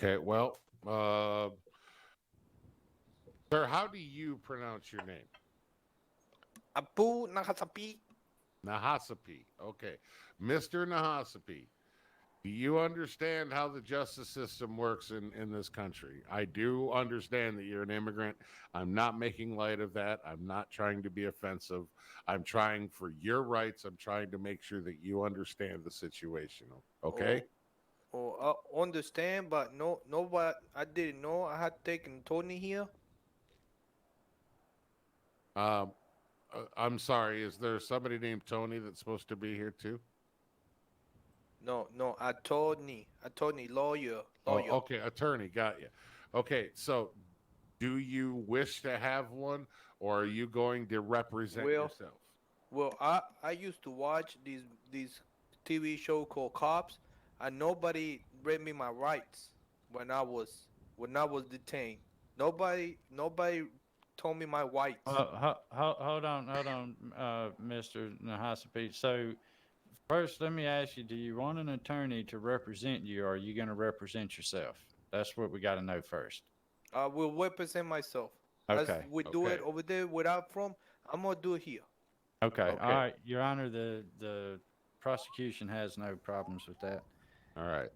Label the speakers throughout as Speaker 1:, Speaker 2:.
Speaker 1: Okay, well, sir, how do you pronounce your name?
Speaker 2: Apu nakasapi.
Speaker 1: Nahasapi. Okay. Mr. Nahasapi, do you understand how the justice system works in this country? I do understand that you're an immigrant. I'm not making light of that. I'm not trying to be offensive. I'm trying for your rights. I'm trying to make sure that you understand the situation. Okay?
Speaker 2: Oh, oh, I understand, but no, but I didn't know I had taken Tony here.
Speaker 1: Um, I'm sorry. Is there somebody named Tony that's supposed to be here too?
Speaker 2: No, no, I told me, lawyer,
Speaker 1: Oh,
Speaker 2: lawyer.
Speaker 1: okay. Attorney, got you. Okay, so do you wish to have one, or are you going to represent
Speaker 2: Well,
Speaker 1: yourself?
Speaker 2: well, I used to watch these TV show called Cops, and nobody read me my rights when I was when I was detained. Nobody told me my rights.
Speaker 3: Hold on, Mr. Nahasapi. So, first, let me ask you: do you want an attorney to represent you, or are you going to represent yourself? That's what we got to know first.
Speaker 2: I will represent myself as
Speaker 3: Okay.
Speaker 2: we do it
Speaker 1: Okay.
Speaker 2: over there where I'm from. I'm gonna do it here.
Speaker 3: Okay. All
Speaker 1: Okay.
Speaker 3: right, Your Honor. The prosecution has no problems with that.
Speaker 1: All right.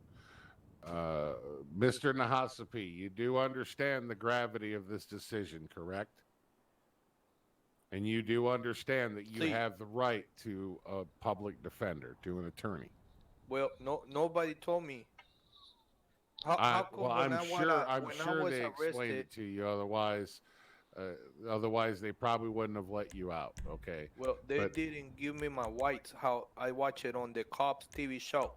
Speaker 1: Uh, Mr. Nahasapi, you do understand the gravity of this decision, correct? And you do understand that you
Speaker 2: See,
Speaker 1: have the right to a public defender, to an attorney.
Speaker 2: well, nobody told me. How
Speaker 1: Well,
Speaker 2: come when
Speaker 1: I'm
Speaker 2: when I
Speaker 1: sure
Speaker 2: was
Speaker 1: they explained
Speaker 2: arrested?
Speaker 1: it to you. Uh, otherwise they probably wouldn't have let you out. Okay,
Speaker 2: Well, they
Speaker 1: but
Speaker 2: didn't give me my rights. How I watch it on the Cops TV show.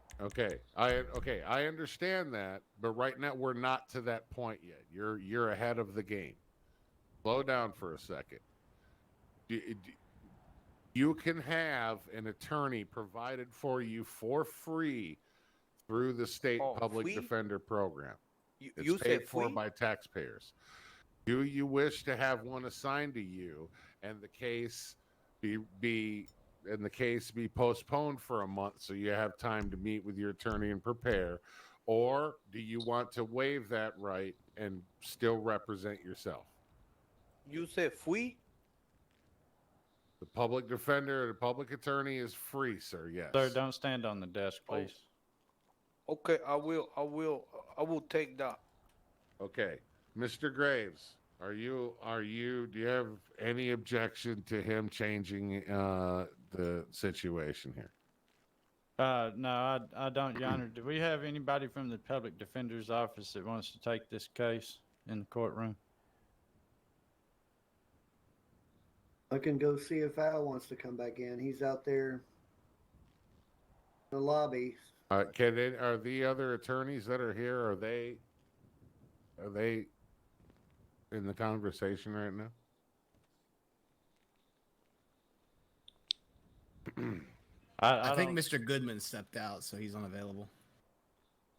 Speaker 1: I understand that, but right now we're not to that point yet. You're ahead of the game. Slow down for a second. You can have an attorney provided for you for free through the state
Speaker 2: Oh,
Speaker 1: public
Speaker 2: free?
Speaker 1: defender program. It's
Speaker 2: You said
Speaker 1: paid for
Speaker 2: free?
Speaker 1: by taxpayers. Do you wish to have one assigned to you and the case be and the case be postponed for a month so you have time to meet with your attorney and prepare? Or do you want to waive that right and still represent yourself?
Speaker 2: You said free?
Speaker 1: The public defender, the public attorney is free, sir.
Speaker 3: Sir,
Speaker 1: Yes.
Speaker 3: don't stand on the desk,
Speaker 2: Oh,
Speaker 3: please.
Speaker 2: okay. I will take that.
Speaker 1: Okay. Mr. Graves, do you have any objection to him changing the situation here?
Speaker 3: No, I don't, Your Honor. Do we have anybody from the public defender's office that wants to take this case in the courtroom?
Speaker 4: I can go see if Al wants to come back in. He's out there in the lobby.
Speaker 1: Are the other attorneys that are here, are they in the conversation right now?
Speaker 5: I
Speaker 3: I
Speaker 5: think
Speaker 3: don't.
Speaker 5: Mr. Goodman stepped out, so he's unavailable.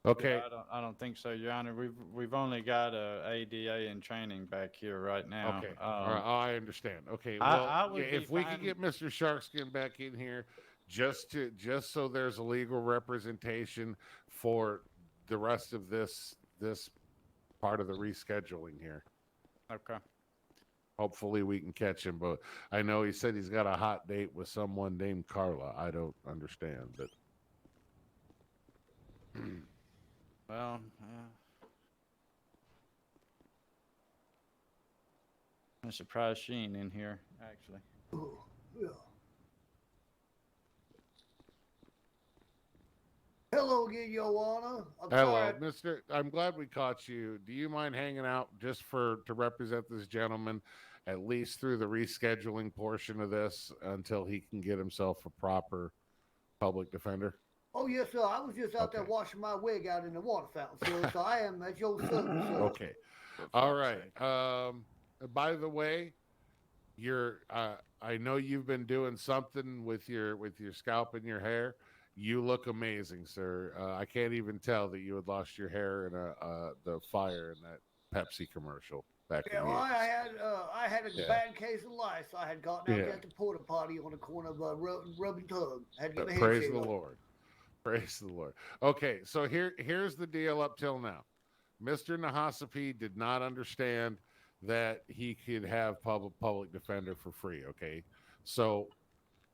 Speaker 3: Yeah,
Speaker 1: Okay.
Speaker 3: I don't think so, Your Honor. We've only got a ADA in training back here right now.
Speaker 1: Okay. All right. I understand. Okay.
Speaker 3: I
Speaker 1: Well,
Speaker 3: I
Speaker 1: yeah,
Speaker 3: would be
Speaker 1: if we could
Speaker 3: fine.
Speaker 1: get Mr. Sharkskin back in here just so there's a legal representation for the rest of this part of the rescheduling here.
Speaker 3: Okay.
Speaker 1: Hopefully we can catch him, but I know he said he's got a hot date with someone named Carla. I don't understand, but
Speaker 3: Well, I'm surprised she ain't in here actually.
Speaker 4: Oh, yeah. Hello again, Your Honor. I'm
Speaker 1: hello,
Speaker 4: sorry.
Speaker 1: Mister. I'm glad we caught you. Do you mind hanging out just to represent this gentleman, at least through the rescheduling portion of this until he can get himself a proper public defender?
Speaker 4: Oh, yes, sir. I was just out there
Speaker 1: Okay.
Speaker 4: washing my wig out in the water fountain, sir. So I am at your service, sir.
Speaker 1: Okay.
Speaker 3: For
Speaker 1: All
Speaker 3: fuck's
Speaker 1: right.
Speaker 3: sake.
Speaker 1: By the way, you're. I know you've been doing something with your scalp and your hair. You look amazing, sir. I can't even tell that you had lost your hair in the fire in that Pepsi commercial back
Speaker 4: Yeah,
Speaker 1: in
Speaker 4: well,
Speaker 1: the 80s.
Speaker 4: I had a
Speaker 1: Yeah.
Speaker 4: bad case of lice. I had gotten out
Speaker 1: Yeah.
Speaker 4: there at the porta potty on the corner of Rub and Tug. Had to get my head
Speaker 1: Praise
Speaker 4: shaved
Speaker 1: the
Speaker 4: off.
Speaker 1: Lord. Praise the Lord. Okay, so here's the deal up till now. Mr. Nahasapi did not understand that he could have public defender for free. Okay, so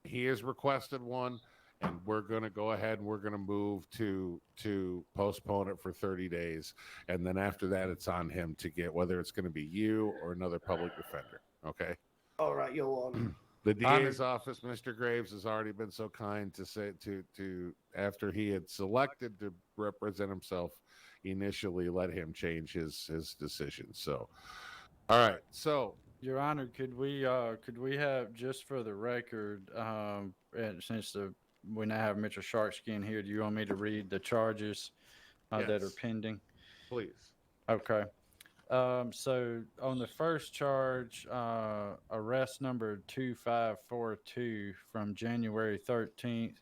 Speaker 1: he has requested one, and we're going to go ahead and we're going to move to postpone it for 30 days, and then after that, it's on him to get whether it's going to be you or another public defender. Okay.
Speaker 4: All right, Your Honor.
Speaker 1: The DA's
Speaker 3: Honored.
Speaker 1: office, Mr. Graves, has already been so kind to say to after he had selected to represent himself initially, let him change his decision. So, all right. So,
Speaker 3: Your Honor, could we have, just for the record, and since we now have Mr. Sharkskin here, do you want me to read the charges that are
Speaker 1: Yes.
Speaker 3: pending?
Speaker 1: please.
Speaker 3: Okay. So on the first charge, arrest number 2542 from January 13th,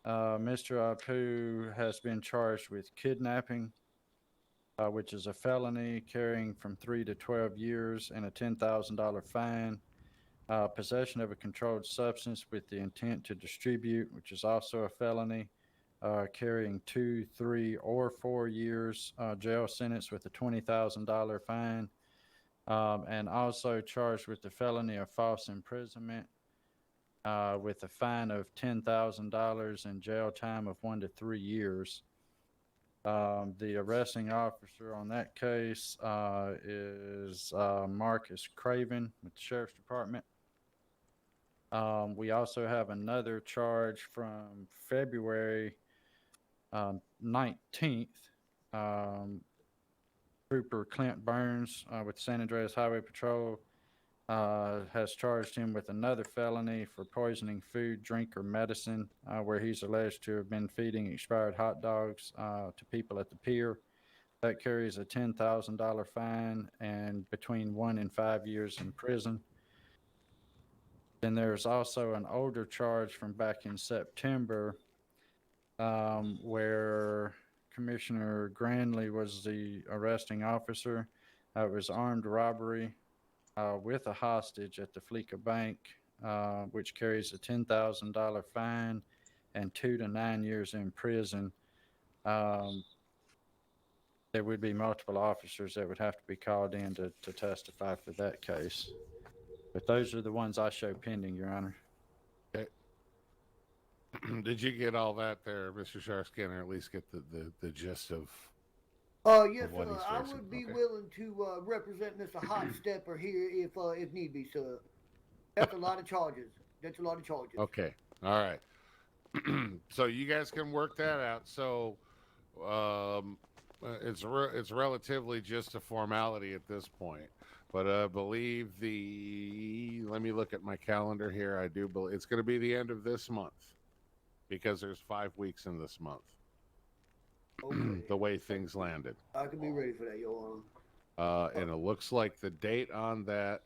Speaker 3: Mr. Apu has been charged with kidnapping, which is a felony carrying from 3 to 12 years and a $10,000 fine. Possession of a controlled substance with the intent to distribute, which is also a felony, carrying 2, 3, or 4 years jail sentence with a $20,000 fine, and also charged with the felony of false imprisonment with a fine of $10,000 and jail time of 1 to 3 years. The arresting officer on that case is Marcus Craven with the Sheriff's Department. We also have another charge from February 19th. Trooper Clint Burns with San Andreas Highway Patrol has charged him with another felony for poisoning food, drink, or medicine, where he's alleged to have been feeding expired hot dogs to people at the pier. That carries a $10,000 fine and between 1 and 5 years in prison. Then there's also an older charge from back in September where Commissioner Granley was the arresting officer. It was armed robbery with a hostage at the Fleeca Bank, which carries a $10,000 fine and 2 to 9 years in prison. There would be multiple officers that would have to be called in to testify for that case. But those are the ones I show pending, Your Honor.
Speaker 1: Did you get all that there, Mr. Sharkskin, or at least get the gist of?
Speaker 4: Yes,
Speaker 1: what he's
Speaker 4: I
Speaker 1: facing.
Speaker 4: would be
Speaker 1: Okay.
Speaker 4: willing to represent Mr. Hot Stepper here if need be, sir. That's a lot of charges. That's a lot of charges.
Speaker 1: Okay. All right. So you guys can work that out. So it's relatively just a formality at this point. But I believe let me look at my calendar here. I do believe it's going to be the end of this month because there's 5 weeks in this month.
Speaker 4: Okay.
Speaker 1: The way things landed.
Speaker 4: I can be ready for that, Your Honor.
Speaker 1: And it looks like the date on that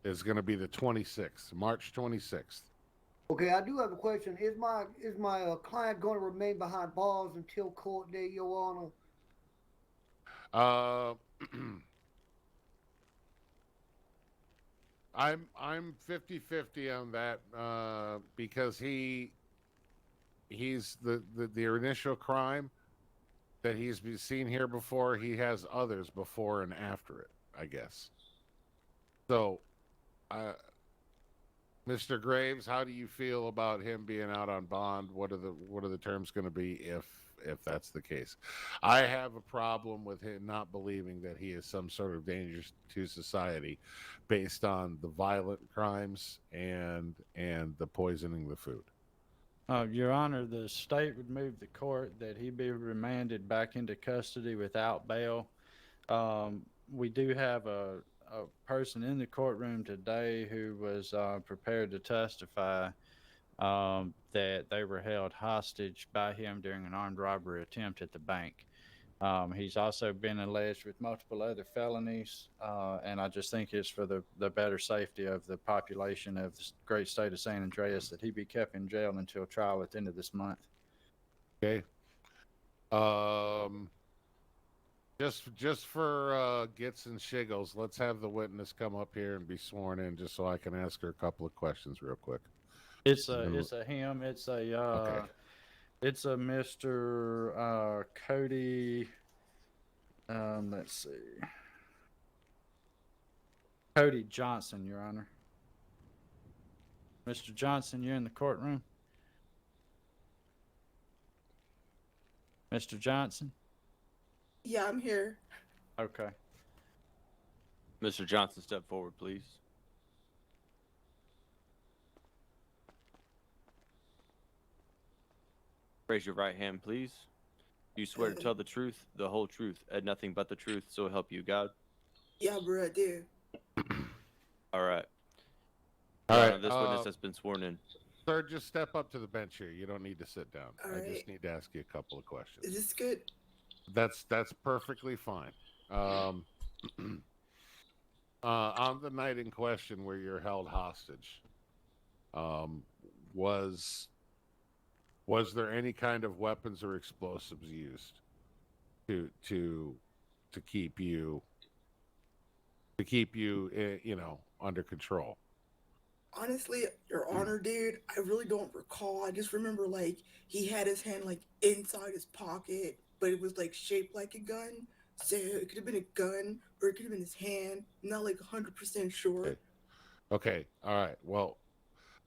Speaker 1: is going to be the 26th, March 26th.
Speaker 4: Okay, I do have a question. Is my client going to remain behind bars until court day, Your Honor?
Speaker 1: I'm 50-50 on that because he's the initial crime that he's seen here before. He has others before and after it, I guess. So, Mr. Graves, how do you feel about him being out on bond? What are the terms going to be if that's the case? I have a problem with him not believing that he is some sort of danger to society based on the violent crimes and the poisoning the food.
Speaker 3: Your Honor, the state would move the court that he be remanded back into custody without bail. We do have a person in the courtroom today who was prepared to testify that they were held hostage by him during an armed robbery attempt at the bank. He's also been alleged with multiple other felonies, and I just think it's for the better safety of the population of the great state of San Andreas that he be kept in jail until trial at the end of this month.
Speaker 1: Okay. Just for gits and shiggles, let's have the witness come up here and be sworn in, just so I can ask her a couple of questions real quick.
Speaker 3: It's a him. It's a
Speaker 1: Okay.
Speaker 3: It's a Mr. Cody. Let's see. Cody Johnson, Your Honor. Mr. Johnson, you're in the courtroom. Mr. Johnson?
Speaker 6: Yeah, I'm here.
Speaker 3: Okay.
Speaker 7: Mr. Johnson, step forward, please. Raise your right hand, please. You swear to tell the truth, the whole truth, and nothing but the truth, so help you God?
Speaker 6: Yeah, bro, I do.
Speaker 7: All right.
Speaker 1: All
Speaker 7: Your
Speaker 1: right.
Speaker 7: Honor, this witness has been sworn in.
Speaker 1: Sir, just step up to the bench here. You don't need to sit down.
Speaker 6: All
Speaker 1: I
Speaker 6: right.
Speaker 1: just need to ask you a couple of questions.
Speaker 6: Is this good?
Speaker 1: That's perfectly fine. On the night in question where you're held hostage, was there any kind of weapons or explosives used to keep you under control?
Speaker 6: Honestly, Your Honor, dude, I really don't recall. I just remember like he had his hand like inside his pocket, but it was like shaped like a gun. So it could have been a gun or it could have been his hand. I'm not like 100% sure.
Speaker 1: Okay. All right. Well,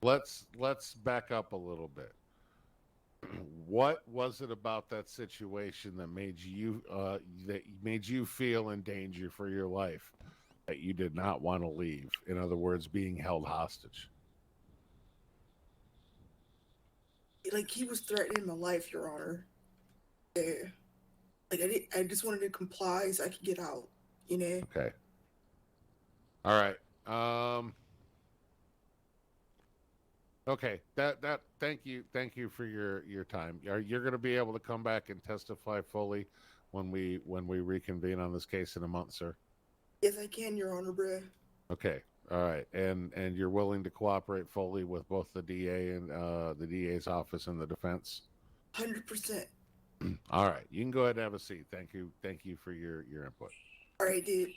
Speaker 1: let's back up a little bit. What was it about that situation that made you feel in danger for your life, that you did not want to leave? In other words, being held hostage.
Speaker 6: Like he was threatening my life, Your Honor. Yeah. Like I just wanted to comply so I could get out, you know?
Speaker 1: Okay. All right. Okay. Thank you for your time. You're going to be able to come back and testify fully when we reconvene on this case in a month, sir?
Speaker 6: Yes, I can, Your Honor, bruh.
Speaker 1: Okay. All right. And you're willing to cooperate fully with both the DA and the DA's office and the defense?
Speaker 6: 100%.
Speaker 1: All right. You can go ahead and have a seat. Thank you for your input.
Speaker 6: All right, dude.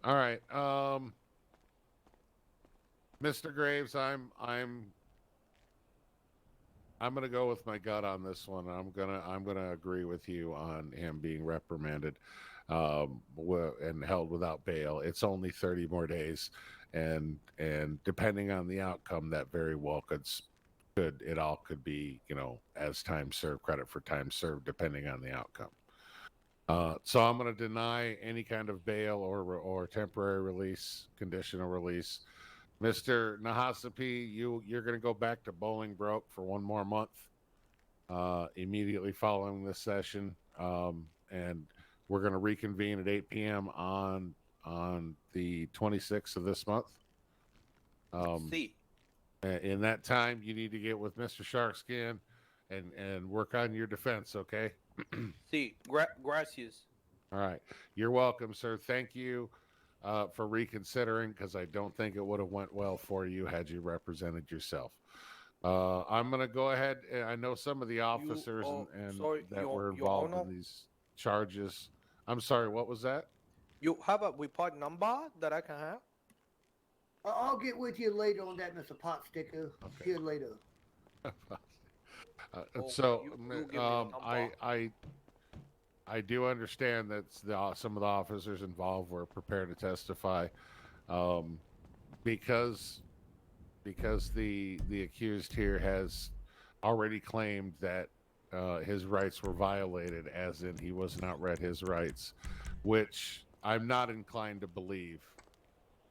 Speaker 1: All right. Mr. Graves, I'm gonna go with my gut on this one. I'm gonna agree with you on him being reprimanded and held without bail. It's only 30 more days, and depending on the outcome, that very well could be, as time served, credit for time served, depending on the outcome. So I'm going to deny any kind of bail or temporary release, conditional release. Mr. Nahasapi, you're going to go back to Bolingbroke for one more month immediately following this session, and we're going to reconvene at 8 p.m. on the 26th of this month.
Speaker 2: See.
Speaker 1: In that time, you need to get with Mr. Sharkskin and work on your defense, okay?
Speaker 2: See. Gracias.
Speaker 1: All right. You're welcome, sir. Thank you for reconsidering, because I don't think it would have went well for you had you represented yourself. I'm going to go ahead. I know some of the officers that were involved in these charges. I'm sorry, what was that?
Speaker 2: You have a report number that I can have?
Speaker 4: I'll get with you later on that, Mr. Potsticker.
Speaker 1: Okay.
Speaker 4: See you later.
Speaker 1: So
Speaker 2: you give me the number.
Speaker 1: I do understand that some of the officers involved were prepared to testify, because the accused here has already claimed that his rights were violated, as in he was not read his rights, which I'm not inclined to believe,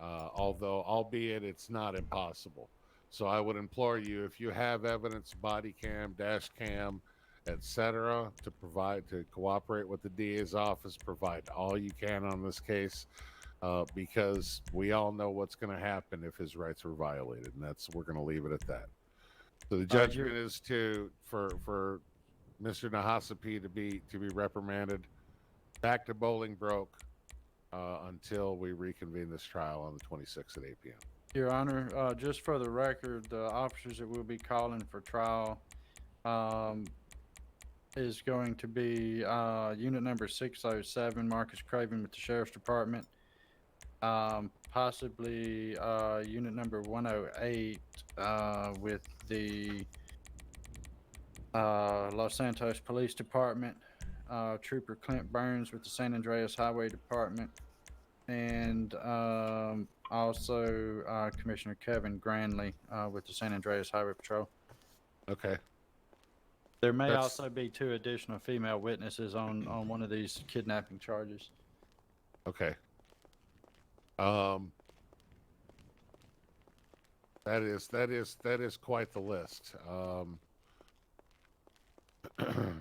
Speaker 1: albeit it's not impossible. So I would implore you, if you have evidence, body cam, dash cam, etc., to cooperate with the DA's office, provide all you can on this case, because we all know what's going to happen if his rights were violated, and we're going to leave it at that. So the judgment is for Mr. Nahasapi to be reprimanded, back to Bolingbroke until we reconvene this trial on the 26th at 8 p.m.
Speaker 3: Your Honor, just for the record, the officers that will be calling for trial is going to be unit number 607, Marcus Craven with the Sheriff's Department. possibly unit number 108 with the Los Santos Police Department, Trooper Clint Burns with the San Andreas Highway Department, and also Commissioner Kevin Granley with the San Andreas Highway Patrol.
Speaker 1: Okay.
Speaker 3: There may
Speaker 1: That's-
Speaker 3: also be 2 additional female witnesses on one of these kidnapping charges.
Speaker 1: Okay. That is quite the list.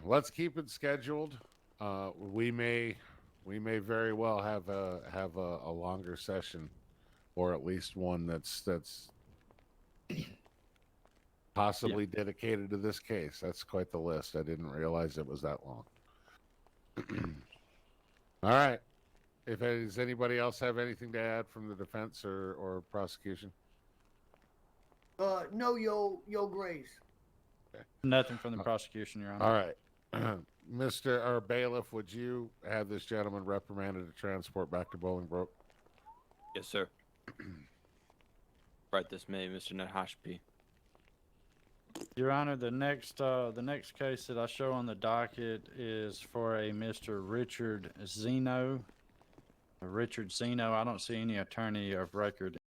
Speaker 1: Let's keep it scheduled. We may very well have a longer session, or at least one that's possibly dedicated to this case. That's quite the list. I didn't realize it was that long. All right. Does anybody else have anything to add from the defense or prosecution?
Speaker 4: No, Yo Grace.
Speaker 3: Nothing from the prosecution, Your Honor.
Speaker 1: All right. Mr. or Bailiff, would you have this gentleman reprimanded to transport back to Bolingbroke?
Speaker 7: Yes, sir. Right this May, Mr. Nahashpi.
Speaker 3: Your Honor, the next case that I show on the docket is for a Mr. Richard Zeno. Richard Zeno. I don't see any attorney of record